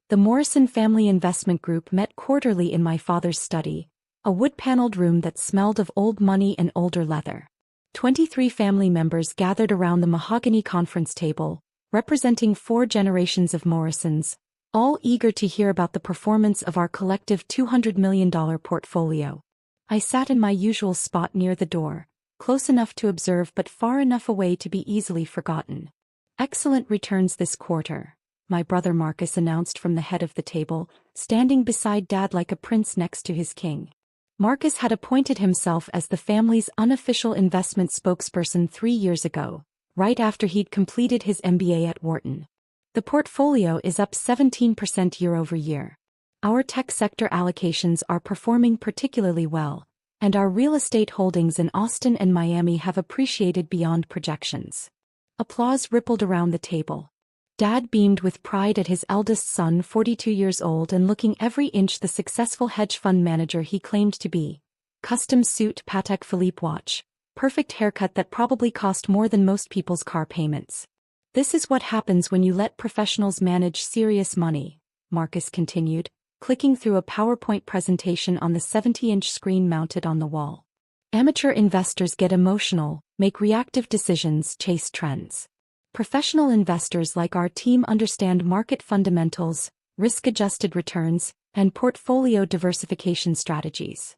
The Morrison Family Investment Group met quarterly in my father's study, a wood-paneled room that smelled of old money and older leather. 23 family members gathered around the mahogany conference table, representing 4 generations of Morrisons, all eager to hear about the performance of our collective $200 million portfolio. I sat in my usual spot near the door, close enough to observe but far enough away to be easily forgotten. Excellent returns this quarter, my brother Marcus announced from the head of the table, standing beside Dad like a prince next to his king. Marcus had appointed himself as the family's unofficial investment spokesperson 3 years ago, right after he'd completed his MBA at Wharton. The portfolio is up 17% year-over-year. Our tech sector allocations are performing particularly well, and our real estate holdings in Austin and Miami have appreciated beyond projections. Applause rippled around the table. Dad beamed with pride at his eldest son, 42 years old and looking every inch the successful hedge fund manager he claimed to be. Custom suit, Patek Philippe watch, perfect haircut that probably cost more than most people's car payments. This is what happens when you let professionals manage serious money, Marcus continued, clicking through a PowerPoint presentation on the 70-inch screen mounted on the wall. Amateur investors get emotional, make reactive decisions, chase trends. Professional investors like our team understand market fundamentals, risk-adjusted returns, and portfolio diversification strategies.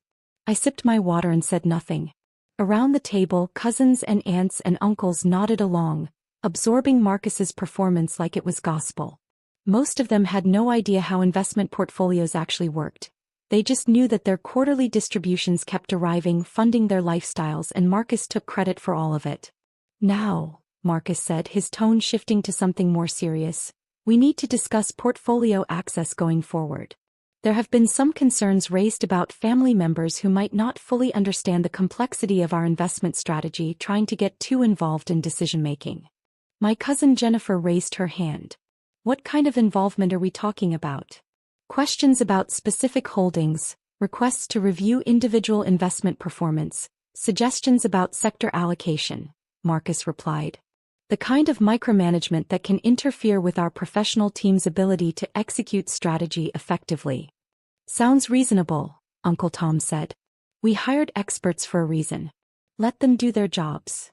I sipped my water and said nothing. Around the table, cousins and aunts and uncles nodded along, absorbing Marcus's performance like it was gospel. Most of them had no idea how investment portfolios actually worked. They just knew that their quarterly distributions kept arriving, funding their lifestyles, and Marcus took credit for all of it. Now, Marcus said, his tone shifting to something more serious, we need to discuss portfolio access going forward. There have been some concerns raised about family members who might not fully understand the complexity of our investment strategy trying to get too involved in decision-making. My cousin Jennifer raised her hand. What kind of involvement are we talking about? Questions about specific holdings, requests to review individual investment performance, suggestions about sector allocation, Marcus replied. The kind of micromanagement that can interfere with our professional team's ability to execute strategy effectively. Sounds reasonable, Uncle Tom said. We hired experts for a reason. Let them do their jobs.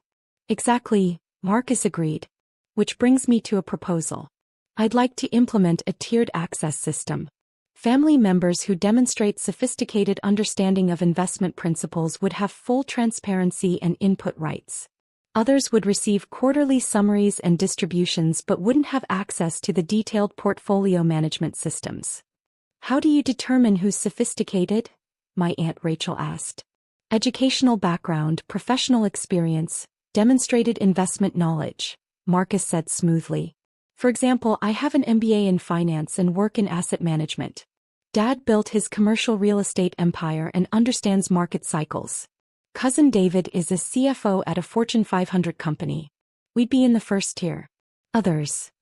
Exactly, Marcus agreed. Which brings me to a proposal. I'd like to implement a tiered access system. Family members who demonstrate sophisticated understanding of investment principles would have full transparency and input rights. Others would receive quarterly summaries and distributions but wouldn't have access to the detailed portfolio management systems. How do you determine who's sophisticated? My Aunt Rachel asked. Educational background, professional experience, demonstrated investment knowledge, Marcus said smoothly. For example, I have an MBA in finance and work in asset management. Dad built his commercial real estate empire and understands market cycles. Cousin David is a CFO at a Fortune 500 company. We'd be in the first tier. Others.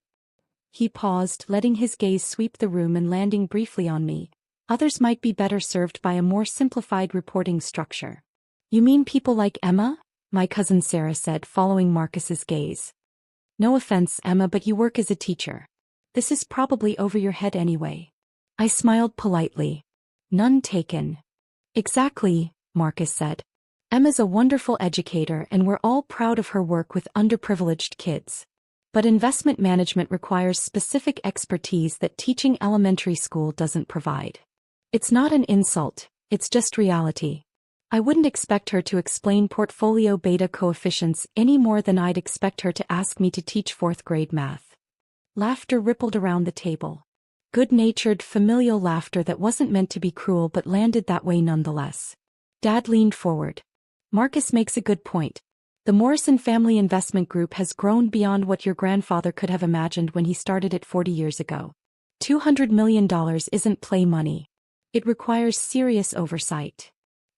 He paused, letting his gaze sweep the room and landing briefly on me. Others might be better served by a more simplified reporting structure. You mean people like Emma? My cousin Sarah said, following Marcus's gaze. No offense, Emma, but you work as a teacher. This is probably over your head anyway. I smiled politely. None taken. Exactly, Marcus said. Emma's a wonderful educator and we're all proud of her work with underprivileged kids. But investment management requires specific expertise that teaching elementary school doesn't provide. It's not an insult, it's just reality. I wouldn't expect her to explain portfolio beta coefficients any more than I'd expect her to ask me to teach 4th grade math. Laughter rippled around the table. Good-natured, familial laughter that wasn't meant to be cruel but landed that way nonetheless. Dad leaned forward. Marcus makes a good point. The Morrison Family Investment Group has grown beyond what your grandfather could have imagined when he started it 40 years ago. $200 million isn't play money. It requires serious oversight.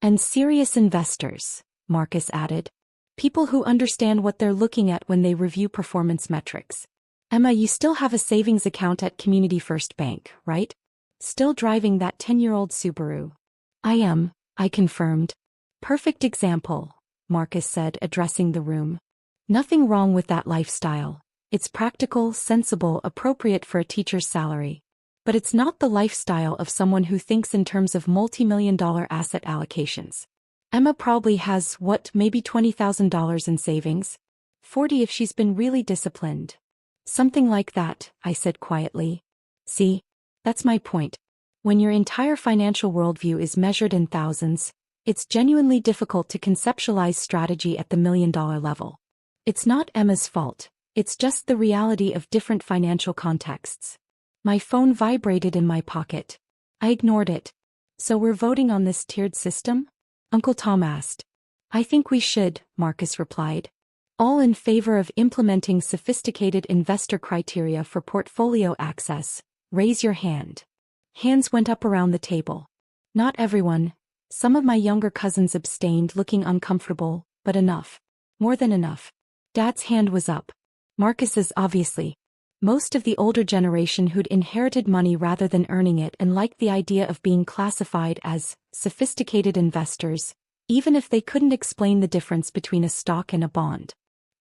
And serious investors, Marcus added. People who understand what they're looking at when they review performance metrics. Emma, you still have a savings account at Community First Bank, right? Still driving that 10-year-old Subaru. I am, I confirmed. Perfect example, Marcus said, addressing the room. Nothing wrong with that lifestyle. It's practical, sensible, appropriate for a teacher's salary. But it's not the lifestyle of someone who thinks in terms of multi-million-dollar asset allocations. Emma probably has, maybe $20,000 in savings? 40 if she's been really disciplined. Something like that, I said quietly. See? That's my point. When your entire financial worldview is measured in thousands, it's genuinely difficult to conceptualize strategy at the million-dollar level. It's not Emma's fault, it's just the reality of different financial contexts. My phone vibrated in my pocket. I ignored it. So we're voting on this tiered system? Uncle Tom asked. I think we should, Marcus replied. All in favor of implementing sophisticated investor criteria for portfolio access, raise your hand. Hands went up around the table. Not everyone. Some of my younger cousins abstained, looking uncomfortable, but enough. More than enough. Dad's hand was up. Marcus's obviously. Most of the older generation who'd inherited money rather than earning it and liked the idea of being classified as sophisticated investors, even if they couldn't explain the difference between a stock and a bond.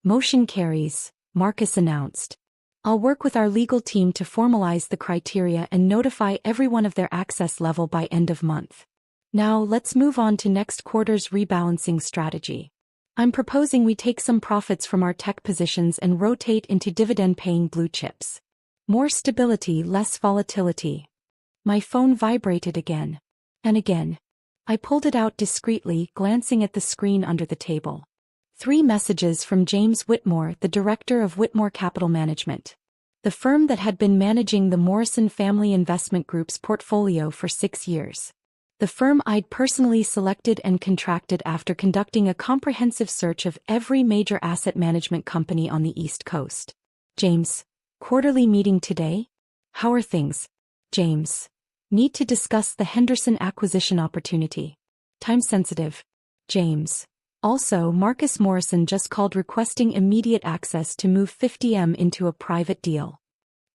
Motion carries, Marcus announced. I'll work with our legal team to formalize the criteria and notify everyone of their access level by end of month. Now let's move on to next quarter's rebalancing strategy. I'm proposing we take some profits from our tech positions and rotate into dividend-paying blue chips. More stability, less volatility. My phone vibrated again. And again. I pulled it out discreetly, glancing at the screen under the table. 3 messages from James Whitmore, the director of Whitmore Capital Management, the firm that had been managing the Morrison Family Investment Group's portfolio for 6 years. The firm I'd personally selected and contracted after conducting a comprehensive search of every major asset management company on the East Coast. James, quarterly meeting today? How are things? James, need to discuss the Henderson acquisition opportunity. Time sensitive. James. Also, Marcus Morrison just called requesting immediate access to move 50M into a private deal.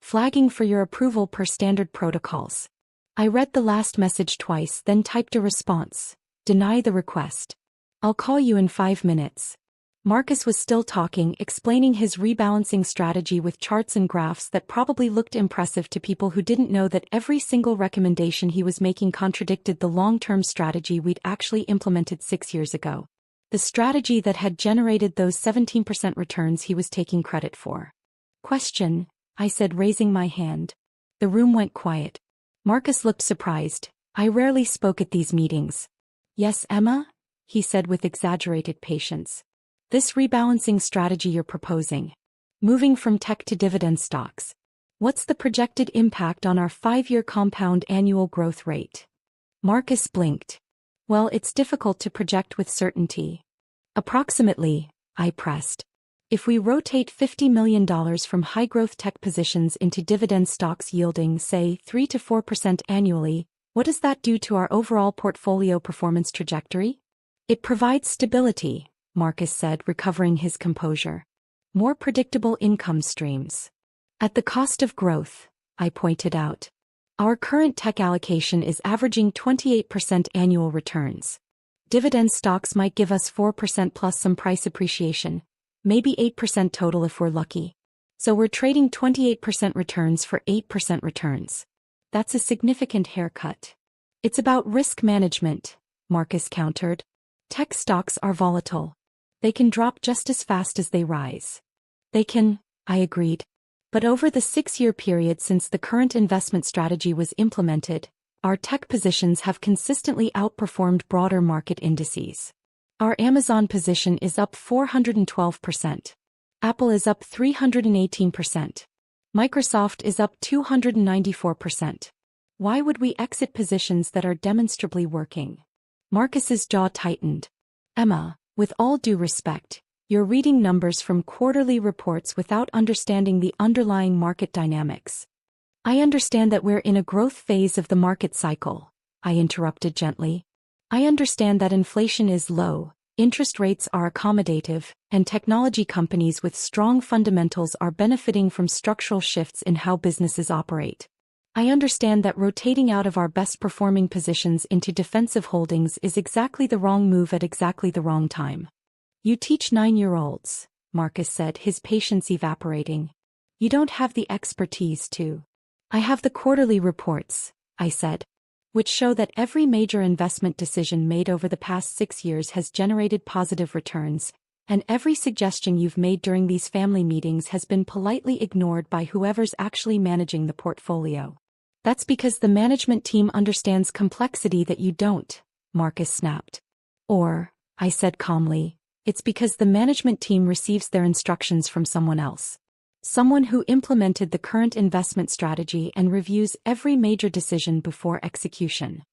Flagging for your approval per standard protocols. I read the last message twice, then typed a response. Deny the request. I'll call you in 5 minutes. Marcus was still talking, explaining his rebalancing strategy with charts and graphs that probably looked impressive to people who didn't know that every single recommendation he was making contradicted the long-term strategy we'd actually implemented 6 years ago. The strategy that had generated those 17% returns he was taking credit for. Question, I said, raising my hand. The room went quiet. Marcus looked surprised. I rarely spoke at these meetings. Yes, Emma? He said with exaggerated patience. This rebalancing strategy you're proposing. Moving from tech to dividend stocks. What's the projected impact on our 5-year compound annual growth rate? Marcus blinked. Well, it's difficult to project with certainty. Approximately, I pressed. If we rotate $50 million from high-growth tech positions into dividend stocks yielding, say, 3 to 4% annually, what does that do to our overall portfolio performance trajectory? It provides stability, Marcus said, recovering his composure. More predictable income streams. At the cost of growth, I pointed out. Our current tech allocation is averaging 28% annual returns. Dividend stocks might give us 4% plus some price appreciation, maybe 8% total if we're lucky. So we're trading 28% returns for 8% returns. That's a significant haircut. It's about risk management, Marcus countered. Tech stocks are volatile. They can drop just as fast as they rise. They can, I agreed. But over the 6-year period since the current investment strategy was implemented, our tech positions have consistently outperformed broader market indices. Our Amazon position is up 412%. Apple is up 318%. Microsoft is up 294%. Why would we exit positions that are demonstrably working? Marcus's jaw tightened. Emma, with all due respect, you're reading numbers from quarterly reports without understanding the underlying market dynamics. I understand that we're in a growth phase of the market cycle, I interrupted gently. I understand that inflation is low, interest rates are accommodative, and technology companies with strong fundamentals are benefiting from structural shifts in how businesses operate. I understand that rotating out of our best-performing positions into defensive holdings is exactly the wrong move at exactly the wrong time. You teach 9-year-olds, Marcus said, his patience evaporating. You don't have the expertise to. I have the quarterly reports, I said, which show that every major investment decision made over the past 6 years has generated positive returns, and every suggestion you've made during these family meetings has been politely ignored by whoever's actually managing the portfolio. That's because the management team understands complexity that you don't, Marcus snapped. Or, I said calmly, it's because the management team receives their instructions from someone else. Someone who implemented the current investment strategy and reviews every major decision before execution.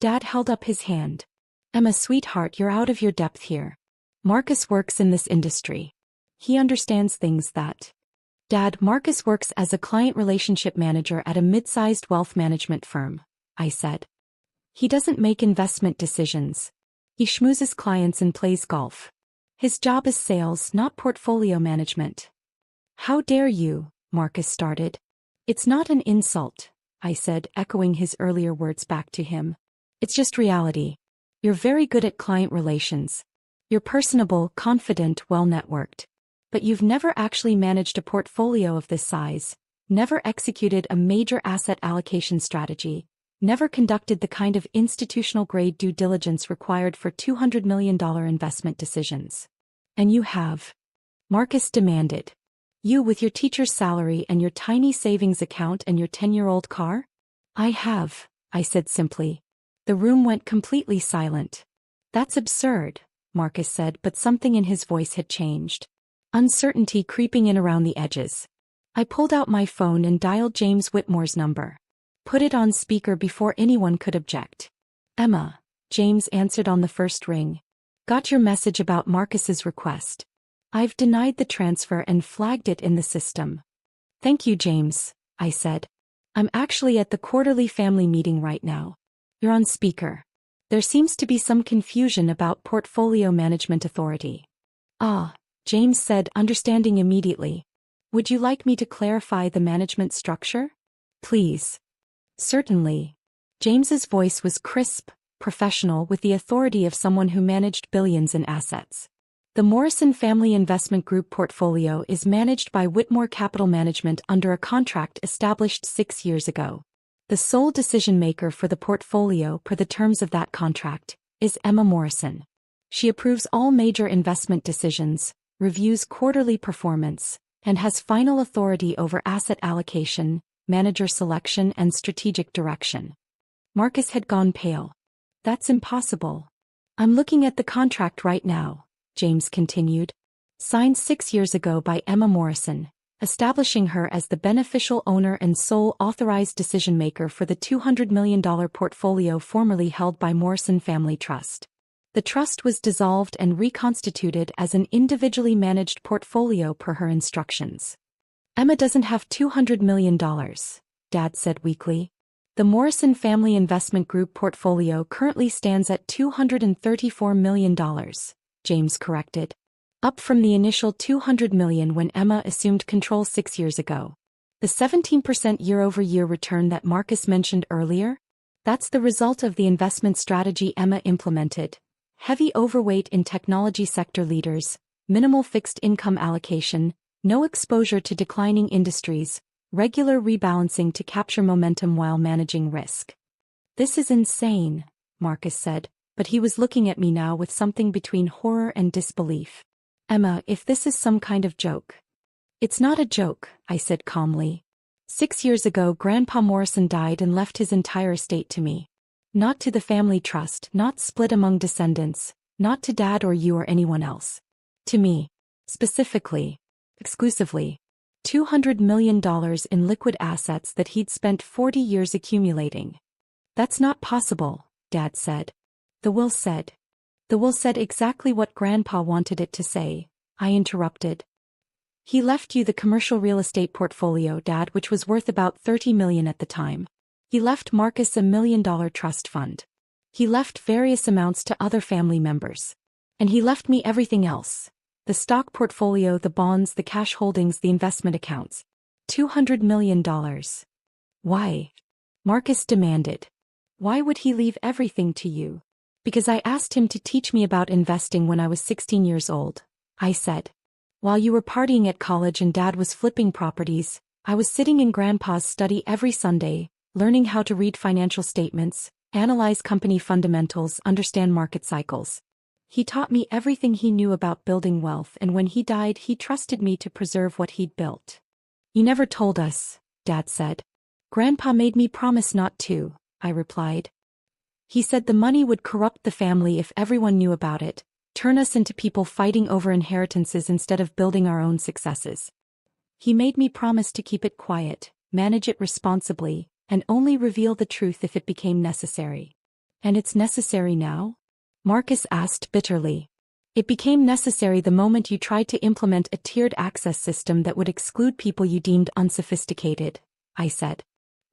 Dad held up his hand. Emma, sweetheart, you're out of your depth here. Marcus works in this industry. He understands things that... Dad, Marcus works as a client relationship manager at a mid-sized wealth management firm, I said. He doesn't make investment decisions. He schmoozes clients and plays golf. His job is sales, not portfolio management. How dare you, Marcus started. It's not an insult, I said, echoing his earlier words back to him. It's just reality. You're very good at client relations. You're personable, confident, well-networked. But you've never actually managed a portfolio of this size, never executed a major asset allocation strategy, never conducted the kind of institutional-grade due diligence required for $200 million investment decisions. And you have. Marcus demanded. You with your teacher's salary and your tiny savings account and your 10-year-old car? I have, I said simply. The room went completely silent. That's absurd, Marcus said, but something in his voice had changed. Uncertainty creeping in around the edges. I pulled out my phone and dialed James Whitmore's number. Put it on speaker before anyone could object. Emma, James answered on the first ring. Got your message about Marcus's request. I've denied the transfer and flagged it in the system. Thank you, James, I said. I'm actually at the quarterly family meeting right now. You're on speaker. There seems to be some confusion about portfolio management authority. Ah, James said, understanding immediately. Would you like me to clarify the management structure? Please. Certainly. James's voice was crisp, professional, with the authority of someone who managed billions in assets. The Morrison Family Investment Group portfolio is managed by Whitmore Capital Management under a contract established 6 years ago. The sole decision-maker for the portfolio per the terms of that contract is Emma Morrison. She approves all major investment decisions, reviews quarterly performance, and has final authority over asset allocation, manager selection, and strategic direction. Marcus had gone pale. That's impossible. I'm looking at the contract right now, James continued. Signed 6 years ago by Emma Morrison, establishing her as the beneficial owner and sole authorized decision-maker for the $200 million portfolio formerly held by Morrison Family Trust. The trust was dissolved and reconstituted as an individually managed portfolio per her instructions. Emma doesn't have $200 million, Dad said weakly. The Morrison Family Investment Group portfolio currently stands at $234 million, James corrected. Up from the initial $200 million when Emma assumed control 6 years ago. The 17% year-over-year return that Marcus mentioned earlier? That's the result of the investment strategy Emma implemented. Heavy overweight in technology sector leaders, minimal fixed income allocation, no exposure to declining industries, regular rebalancing to capture momentum while managing risk. This is insane, Marcus said, but he was looking at me now with something between horror and disbelief. Emma, if this is some kind of joke. It's not a joke, I said calmly. 6 years ago, Grandpa Morrison died and left his entire estate to me. Not to the family trust, not split among descendants, not to Dad or you or anyone else. To me. Specifically. Exclusively. $200 million in liquid assets that he'd spent 40 years accumulating. That's not possible, Dad said. The will said. The will said exactly what Grandpa wanted it to say, I interrupted. He left you the commercial real estate portfolio, Dad, which was worth about $30 million at the time. He left Marcus $1 million trust fund. He left various amounts to other family members. And he left me everything else. The stock portfolio, the bonds, the cash holdings, the investment accounts. $200 million. Why? Marcus demanded. Why would he leave everything to you? Because I asked him to teach me about investing when I was 16 years old, I said. While you were partying at college and Dad was flipping properties, I was sitting in Grandpa's study every Sunday, learning how to read financial statements, analyze company fundamentals, understand market cycles. He taught me everything he knew about building wealth, and when he died, he trusted me to preserve what he'd built. You never told us, Dad said. Grandpa made me promise not to, I replied. He said the money would corrupt the family if everyone knew about it, turn us into people fighting over inheritances instead of building our own successes. He made me promise to keep it quiet, manage it responsibly, and only reveal the truth if it became necessary. And it's necessary now? Marcus asked bitterly. It became necessary the moment you tried to implement a tiered access system that would exclude people you deemed unsophisticated, I said.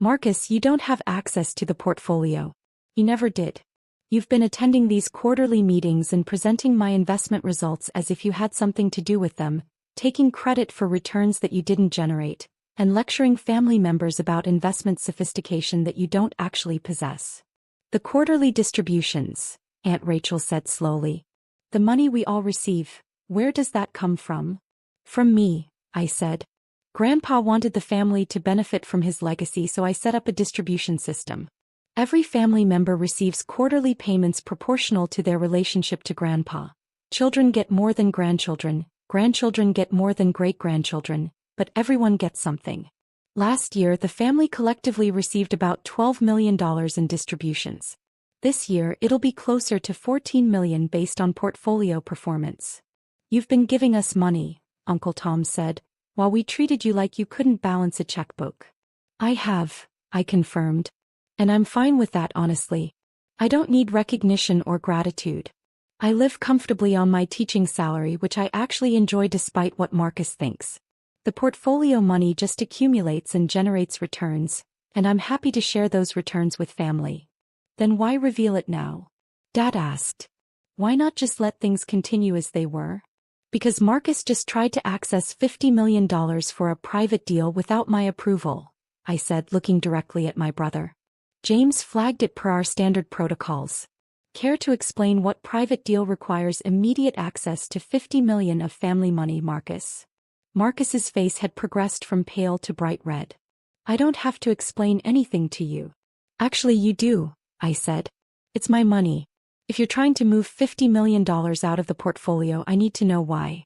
Marcus, you don't have access to the portfolio. You never did. You've been attending these quarterly meetings and presenting my investment results as if you had something to do with them, taking credit for returns that you didn't generate, and lecturing family members about investment sophistication that you don't actually possess. The quarterly distributions, Aunt Rachel said slowly. The money we all receive, where does that come from? From me, I said. Grandpa wanted the family to benefit from his legacy, so I set up a distribution system. Every family member receives quarterly payments proportional to their relationship to Grandpa. Children get more than grandchildren, grandchildren get more than great-grandchildren, but everyone gets something. Last year, the family collectively received about $12 million in distributions. This year, it'll be closer to $14 million based on portfolio performance. You've been giving us money, Uncle Tom said, while we treated you like you couldn't balance a checkbook. I have, I confirmed. And I'm fine with that, honestly. I don't need recognition or gratitude. I live comfortably on my teaching salary, which I actually enjoy despite what Marcus thinks. The portfolio money just accumulates and generates returns, and I'm happy to share those returns with family. Then why reveal it now? Dad asked. Why not just let things continue as they were? Because Marcus just tried to access $50 million for a private deal without my approval, I said, looking directly at my brother. James flagged it per our standard protocols. Care to explain what private deal requires immediate access to $50 million of family money, Marcus? Marcus's face had progressed from pale to bright red. I don't have to explain anything to you. Actually, you do, I said. It's my money. If you're trying to move $50 million out of the portfolio, I need to know why.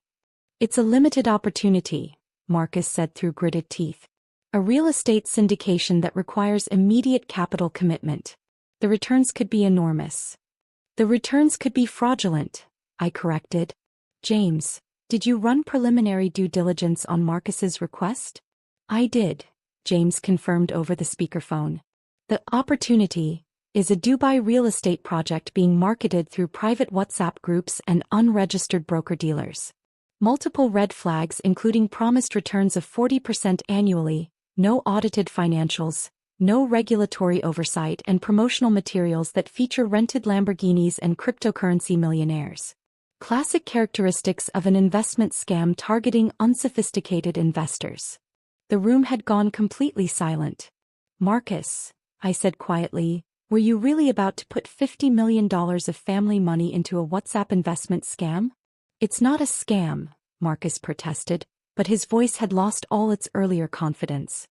It's a limited opportunity, Marcus said through gritted teeth. A real estate syndication that requires immediate capital commitment. The returns could be enormous. The returns could be fraudulent, I corrected. James, did you run preliminary due diligence on Marcus's request? I did, James confirmed over the speakerphone. The opportunity is a Dubai real estate project being marketed through private WhatsApp groups and unregistered broker-dealers. Multiple red flags, including promised returns of 40% annually, no audited financials, no regulatory oversight, and promotional materials that feature rented Lamborghinis and cryptocurrency millionaires. Classic characteristics of an investment scam targeting unsophisticated investors. The room had gone completely silent. Marcus, I said quietly, were you really about to put $50 million of family money into a WhatsApp investment scam? It's not a scam, Marcus protested, but his voice had lost all its earlier confidence.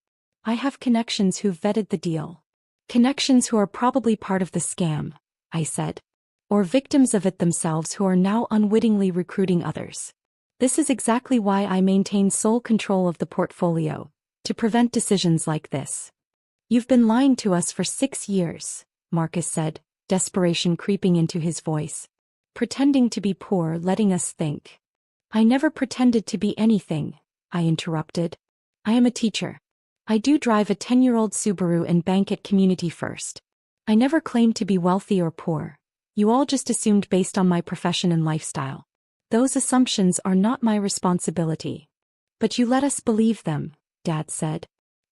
I have connections who've vetted the deal. Connections who are probably part of the scam, I said. Or victims of it themselves who are now unwittingly recruiting others. This is exactly why I maintain sole control of the portfolio, to prevent decisions like this. You've been lying to us for 6 years, Marcus said, desperation creeping into his voice. Pretending to be poor, letting us think. I never pretended to be anything, I interrupted. I am a teacher. I do drive a 10-year-old Subaru and bank at Community First. I never claimed to be wealthy or poor. You all just assumed based on my profession and lifestyle. Those assumptions are not my responsibility. But you let us believe them, Dad said.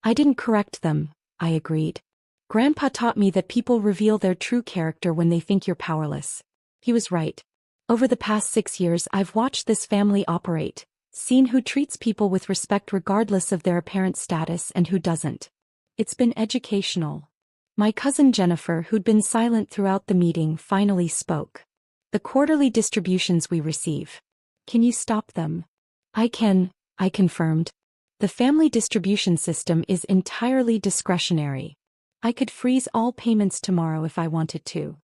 I didn't correct them, I agreed. Grandpa taught me that people reveal their true character when they think you're powerless. He was right. Over the past 6 years, I've watched this family operate, seen who treats people with respect regardless of their apparent status and who doesn't. It's been educational. My cousin Jennifer, who'd been silent throughout the meeting, finally spoke. The quarterly distributions we receive. Can you stop them? I can, I confirmed. The family distribution system is entirely discretionary. I could freeze all payments tomorrow if I wanted to.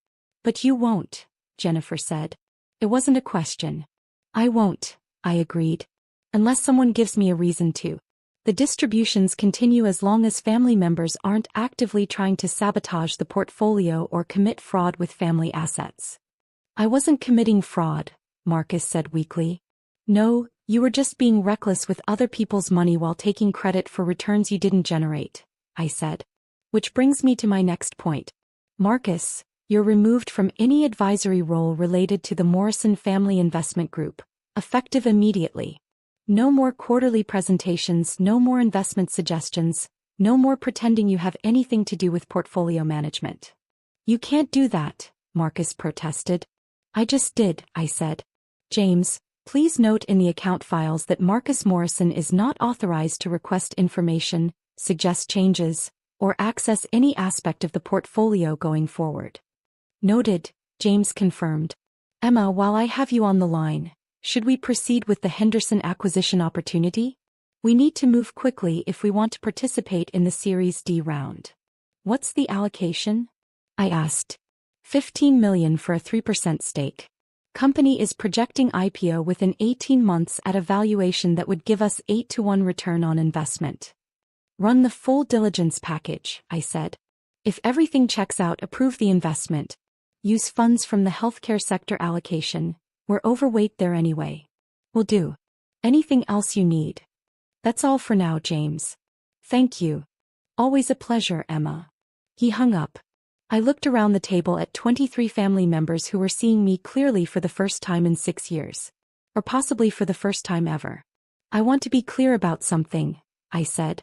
But you won't, Jennifer said. It wasn't a question. I won't, I agreed. Unless someone gives me a reason to. The distributions continue as long as family members aren't actively trying to sabotage the portfolio or commit fraud with family assets. I wasn't committing fraud, Marcus said weakly. No, you were just being reckless with other people's money while taking credit for returns you didn't generate, I said. Which brings me to my next point. Marcus, you're removed from any advisory role related to the Morrison Family Investment Group, effective immediately. No more quarterly presentations, no more investment suggestions, no more pretending you have anything to do with portfolio management. You can't do that, Marcus protested. I just did, I said. James, please note in the account files that Marcus Morrison is not authorized to request information, suggest changes, or access any aspect of the portfolio going forward. Noted, James confirmed. Emma, while I have you on the line, should we proceed with the Henderson acquisition opportunity? We need to move quickly if we want to participate in the Series D round. What's the allocation? I asked. $15 million for a 3% stake. Company is projecting IPO within 18 months at a valuation that would give us 8-to-1 return on investment. Run the full diligence package, I said. If everything checks out, approve the investment. Use funds from the healthcare sector allocation. We're overweight there anyway. Will do. Anything else you need? That's all for now, James. Thank you. Always a pleasure, Emma. He hung up. I looked around the table at 23 family members who were seeing me clearly for the first time in 6 years. Or possibly for the first time ever. I want to be clear about something, I said.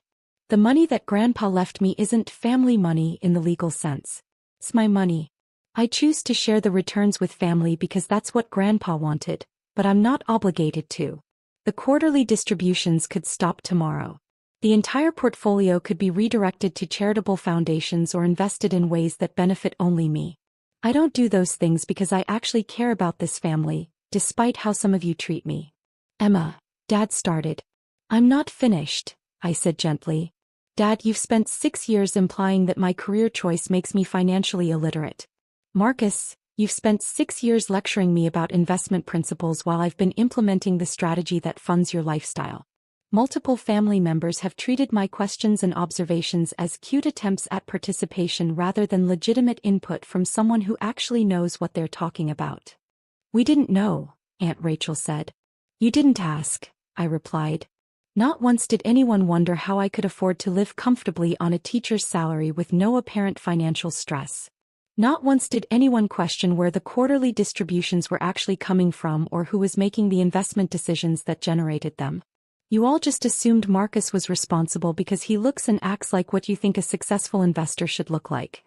The money that Grandpa left me isn't family money in the legal sense. It's my money. I choose to share the returns with family because that's what Grandpa wanted, but I'm not obligated to. The quarterly distributions could stop tomorrow. The entire portfolio could be redirected to charitable foundations or invested in ways that benefit only me. I don't do those things because I actually care about this family, despite how some of you treat me. Emma, Dad started. I'm not finished, I said gently. Dad, you've spent 6 years implying that my career choice makes me financially illiterate. Marcus, you've spent 6 years lecturing me about investment principles while I've been implementing the strategy that funds your lifestyle. Multiple family members have treated my questions and observations as cute attempts at participation rather than legitimate input from someone who actually knows what they're talking about. We didn't know, Aunt Rachel said. You didn't ask, I replied. Not once did anyone wonder how I could afford to live comfortably on a teacher's salary with no apparent financial stress. Not once did anyone question where the quarterly distributions were actually coming from or who was making the investment decisions that generated them. You all just assumed Marcus was responsible because he looks and acts like what you think a successful investor should look like.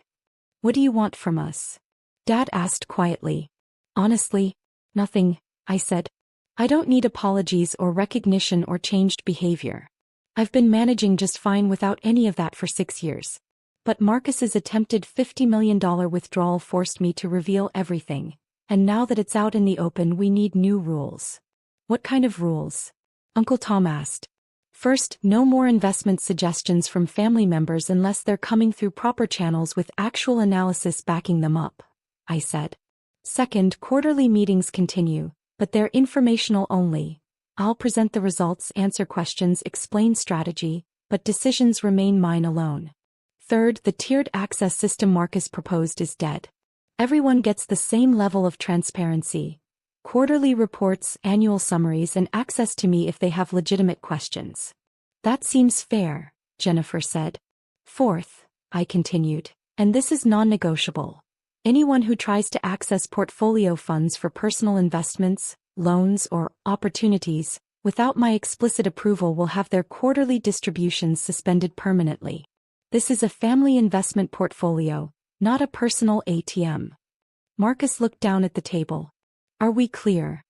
What do you want from us? Dad asked quietly. Honestly, nothing, I said. I don't need apologies or recognition or changed behavior. I've been managing just fine without any of that for 6 years. But Marcus's attempted $50 million withdrawal forced me to reveal everything, and now that it's out in the open we need new rules. What kind of rules? Uncle Tom asked. First, no more investment suggestions from family members unless they're coming through proper channels with actual analysis backing them up, I said. Second, quarterly meetings continue, but they're informational only. I'll present the results, answer questions, explain strategy, but decisions remain mine alone. Third, the tiered access system Marcus proposed is dead. Everyone gets the same level of transparency. Quarterly reports, annual summaries, and access to me if they have legitimate questions. That seems fair, Jennifer said. Fourth, I continued, and this is non-negotiable. Anyone who tries to access portfolio funds for personal investments, loans, or opportunities, without my explicit approval will have their quarterly distributions suspended permanently. This is a family investment portfolio, not a personal ATM. Marcus looked down at the table. Are we clear?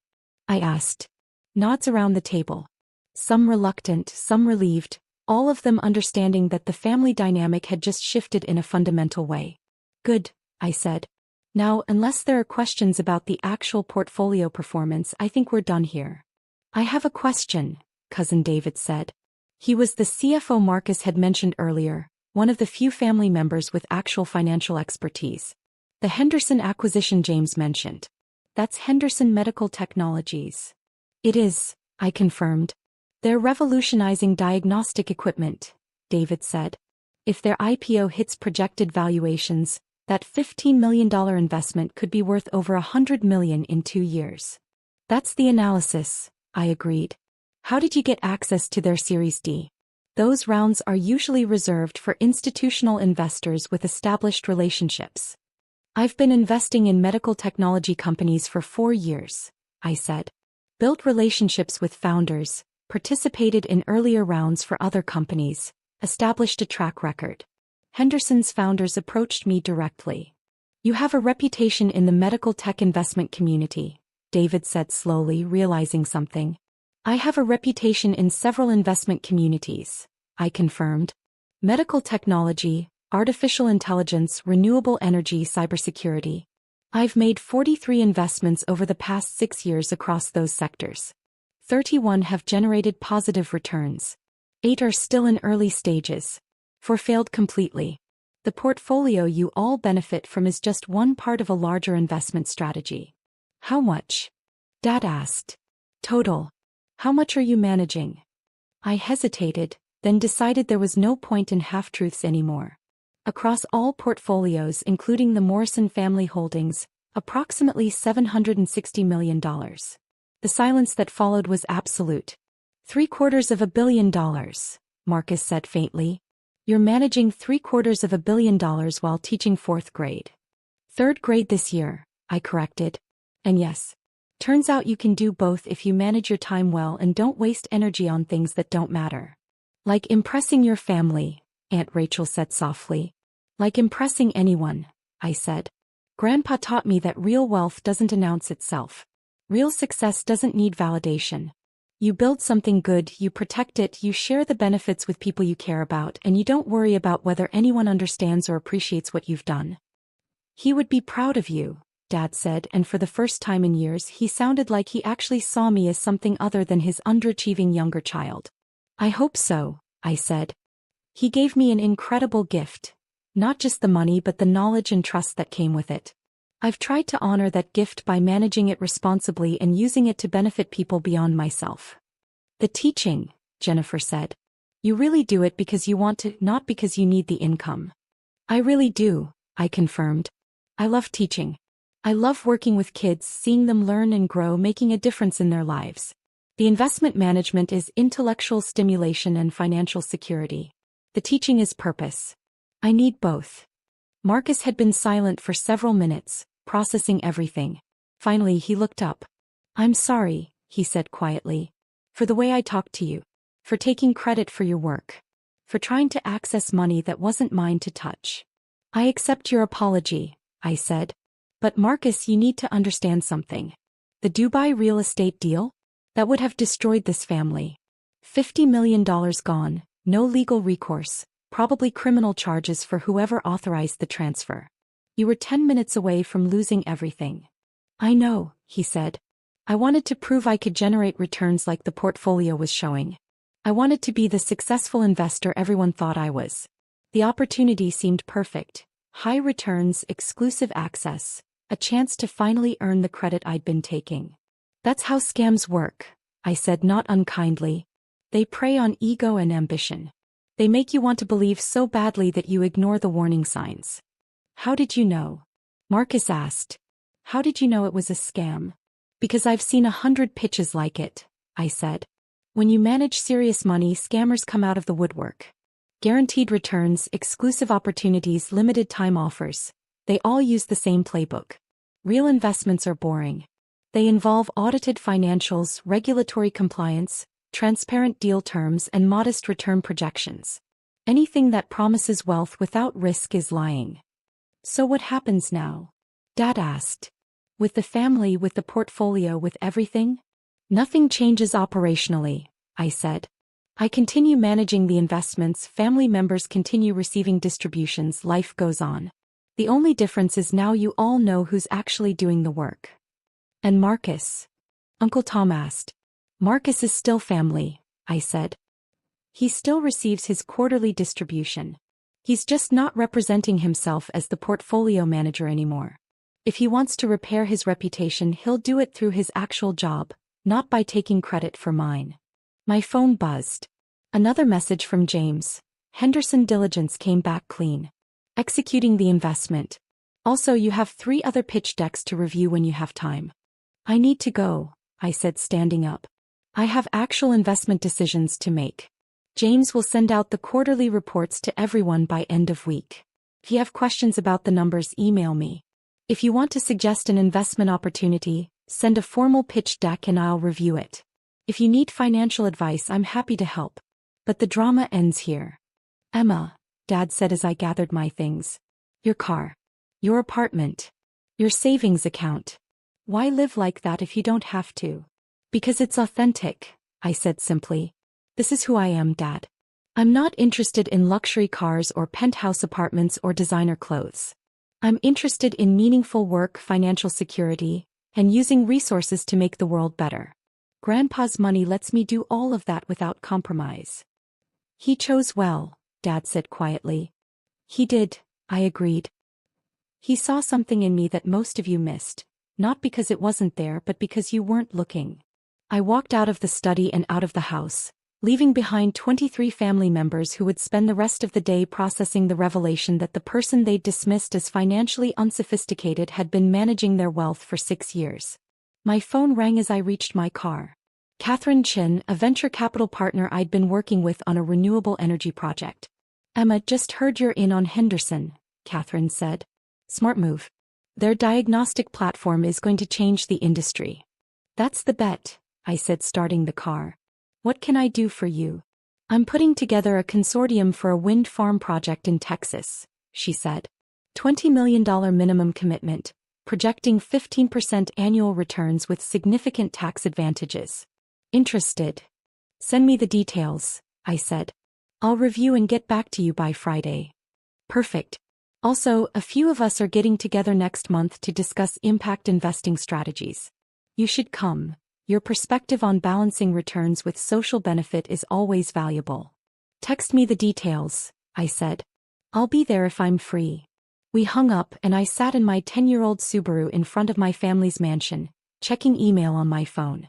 I asked. Nods around the table. Some reluctant, some relieved, all of them understanding that the family dynamic had just shifted in a fundamental way. Good, I said. Now, unless there are questions about the actual portfolio performance, I think we're done here. I have a question, Cousin David said. He was the CFO Marcus had mentioned earlier, one of the few family members with actual financial expertise. The Henderson acquisition James mentioned. That's Henderson Medical Technologies. It is, I confirmed. They're revolutionizing diagnostic equipment, David said. If their IPO hits projected valuations, that $15 million investment could be worth over $100 million in 2 years. That's the analysis, I agreed. How did you get access to their Series D? Those rounds are usually reserved for institutional investors with established relationships. I've been investing in medical technology companies for 4 years, I said. Built relationships with founders, participated in earlier rounds for other companies, established a track record. Henderson's founders approached me directly. You have a reputation in the medical tech investment community, David said slowly, realizing something. I have a reputation in several investment communities, I confirmed. Medical technology, artificial intelligence, renewable energy, cybersecurity. I've made 43 investments over the past 6 years across those sectors. 31 have generated positive returns. 8 are still in early stages. 4 failed completely. The portfolio you all benefit from is just one part of a larger investment strategy. How much? Dad asked. Total. How much are you managing? I hesitated, then decided there was no point in half-truths anymore. Across all portfolios including the Morrison family holdings, approximately $760 million. The silence that followed was absolute. $750 million, Marcus said faintly. You're managing $750 million while teaching 4th grade. 3rd grade this year, I corrected. And yes. Turns out you can do both if you manage your time well and don't waste energy on things that don't matter. Like impressing your family, Aunt Rachel said softly. Like impressing anyone, I said. Grandpa taught me that real wealth doesn't announce itself. Real success doesn't need validation. You build something good, you protect it, you share the benefits with people you care about, and you don't worry about whether anyone understands or appreciates what you've done. He would be proud of you, Dad said, and for the first time in years he sounded like he actually saw me as something other than his underachieving younger child. I hope so, I said. He gave me an incredible gift. Not just the money but the knowledge and trust that came with it. I've tried to honor that gift by managing it responsibly and using it to benefit people beyond myself. The teaching, Jennifer said. You really do it because you want to, not because you need the income. I really do, I confirmed. I love teaching. I love working with kids, seeing them learn and grow, making a difference in their lives. The investment management is intellectual stimulation and financial security. The teaching is purpose. I need both. Marcus had been silent for several minutes, processing everything. Finally he looked up. I'm sorry, he said quietly. For the way I talked to you. For taking credit for your work. For trying to access money that wasn't mine to touch. I accept your apology, I said. But Marcus, you need to understand something. The Dubai real estate deal? That would have destroyed this family. $50 million gone, no legal recourse, probably criminal charges for whoever authorized the transfer. You were 10 minutes away from losing everything. I know, he said. I wanted to prove I could generate returns like the portfolio was showing. I wanted to be the successful investor everyone thought I was. The opportunity seemed perfect. High returns, exclusive access. A chance to finally earn the credit I'd been taking. That's how scams work, I said not unkindly. They prey on ego and ambition. They make you want to believe so badly that you ignore the warning signs. How did you know? Marcus asked. How did you know it was a scam? Because I've seen 100 pitches like it, I said. When you manage serious money, scammers come out of the woodwork. Guaranteed returns, exclusive opportunities, limited time offers. They all use the same playbook. Real investments are boring. They involve audited financials, regulatory compliance, transparent deal terms, and modest return projections. Anything that promises wealth without risk is lying. So what happens now? Dad asked. With the family, with the portfolio, with everything? Nothing changes operationally, I said. I continue managing the investments, family members continue receiving distributions, life goes on. The only difference is now you all know who's actually doing the work. And Marcus? Uncle Tom asked. Marcus is still family, I said. He still receives his quarterly distribution. He's just not representing himself as the portfolio manager anymore. If he wants to repair his reputation, he'll do it through his actual job, not by taking credit for mine. My phone buzzed. Another message from James. Henderson diligence came back clean. Executing the investment. Also, you have 3 other pitch decks to review when you have time. I need to go, I said, standing up. I have actual investment decisions to make. James will send out the quarterly reports to everyone by end of week. If you have questions about the numbers, email me. If you want to suggest an investment opportunity, send a formal pitch deck and I'll review it. If you need financial advice, I'm happy to help. But the drama ends here. Emma, Dad said as I gathered my things. Your car. Your apartment. Your savings account. Why live like that if you don't have to? Because it's authentic, I said simply. This is who I am, Dad. I'm not interested in luxury cars or penthouse apartments or designer clothes. I'm interested in meaningful work, financial security, and using resources to make the world better. Grandpa's money lets me do all of that without compromise. He chose well, Dad said quietly. He did, I agreed. He saw something in me that most of you missed, not because it wasn't there but because you weren't looking. I walked out of the study and out of the house, leaving behind 23 family members who would spend the rest of the day processing the revelation that the person they'd dismissed as financially unsophisticated had been managing their wealth for 6 years. My phone rang as I reached my car. Catherine Chin, a venture capital partner I'd been working with on a renewable energy project. Emma, just heard you're in on Henderson, Catherine said. Smart move. Their diagnostic platform is going to change the industry. That's the bet, I said, starting the car. What can I do for you? I'm putting together a consortium for a wind farm project in Texas, she said. $20 million minimum commitment, projecting 15% annual returns with significant tax advantages. Interested? Send me the details, I said. I'll review and get back to you by Friday. Perfect. Also, a few of us are getting together next month to discuss impact investing strategies. You should come. Your perspective on balancing returns with social benefit is always valuable. Text me the details, I said. I'll be there if I'm free. We hung up and I sat in my 10-year-old Subaru in front of my family's mansion, checking email on my phone.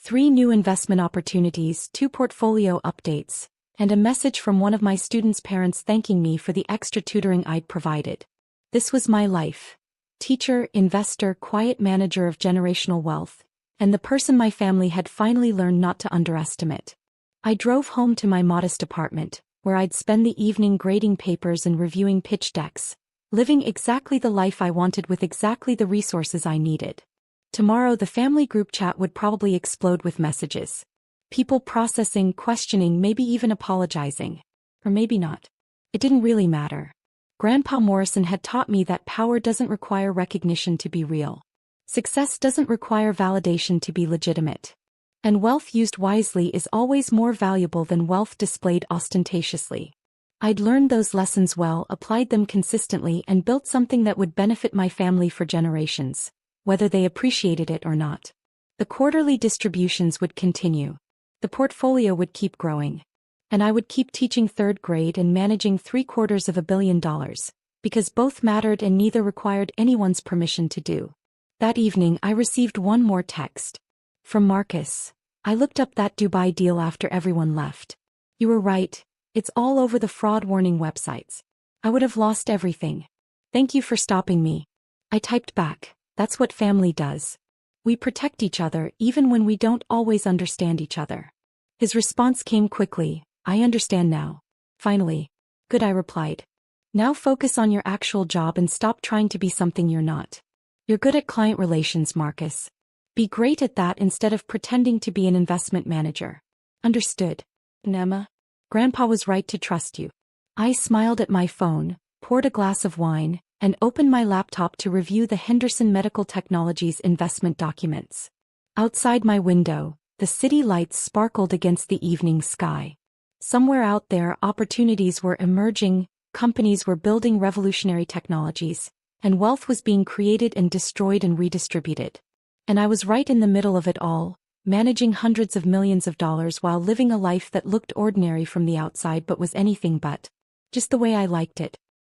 3 new investment opportunities, 2 portfolio updates, and a message from one of my students' parents thanking me for the extra tutoring I'd provided. This was my life. Teacher, investor, quiet manager of generational wealth, and the person my family had finally learned not to underestimate. I drove home to my modest apartment, where I'd spend the evening grading papers and reviewing pitch decks, living exactly the life I wanted with exactly the resources I needed. Tomorrow the family group chat would probably explode with messages. People processing, questioning, maybe even apologizing. Or maybe not. It didn't really matter. Grandpa Morrison had taught me that power doesn't require recognition to be real. Success doesn't require validation to be legitimate. And wealth used wisely is always more valuable than wealth displayed ostentatiously. I'd learned those lessons well, applied them consistently, and built something that would benefit my family for generations, whether they appreciated it or not. The quarterly distributions would continue. The portfolio would keep growing. And I would keep teaching 3rd grade and managing $750 million, because both mattered and neither required anyone's permission to do. That evening I received one more text. From Marcus. I looked up that Dubai deal after everyone left. You were right, it's all over the fraud warning websites. I would have lost everything. Thank you for stopping me. I typed back, that's what family does. We protect each other even when we don't always understand each other. His response came quickly, I understand now. Finally. Good, I replied. Now focus on your actual job and stop trying to be something you're not. You're good at client relations, Marcus. Be great at that instead of pretending to be an investment manager. Understood. Emma? Grandpa was right to trust you. I smiled at my phone, poured a glass of wine, and opened my laptop to review the Henderson Medical Technologies investment documents. Outside my window, the city lights sparkled against the evening sky. Somewhere out there, opportunities were emerging, companies were building revolutionary technologies, and wealth was being created and destroyed and redistributed. And I was right in the middle of it all, managing hundreds of millions of dollars while living a life that looked ordinary from the outside but was anything but just the way I liked it.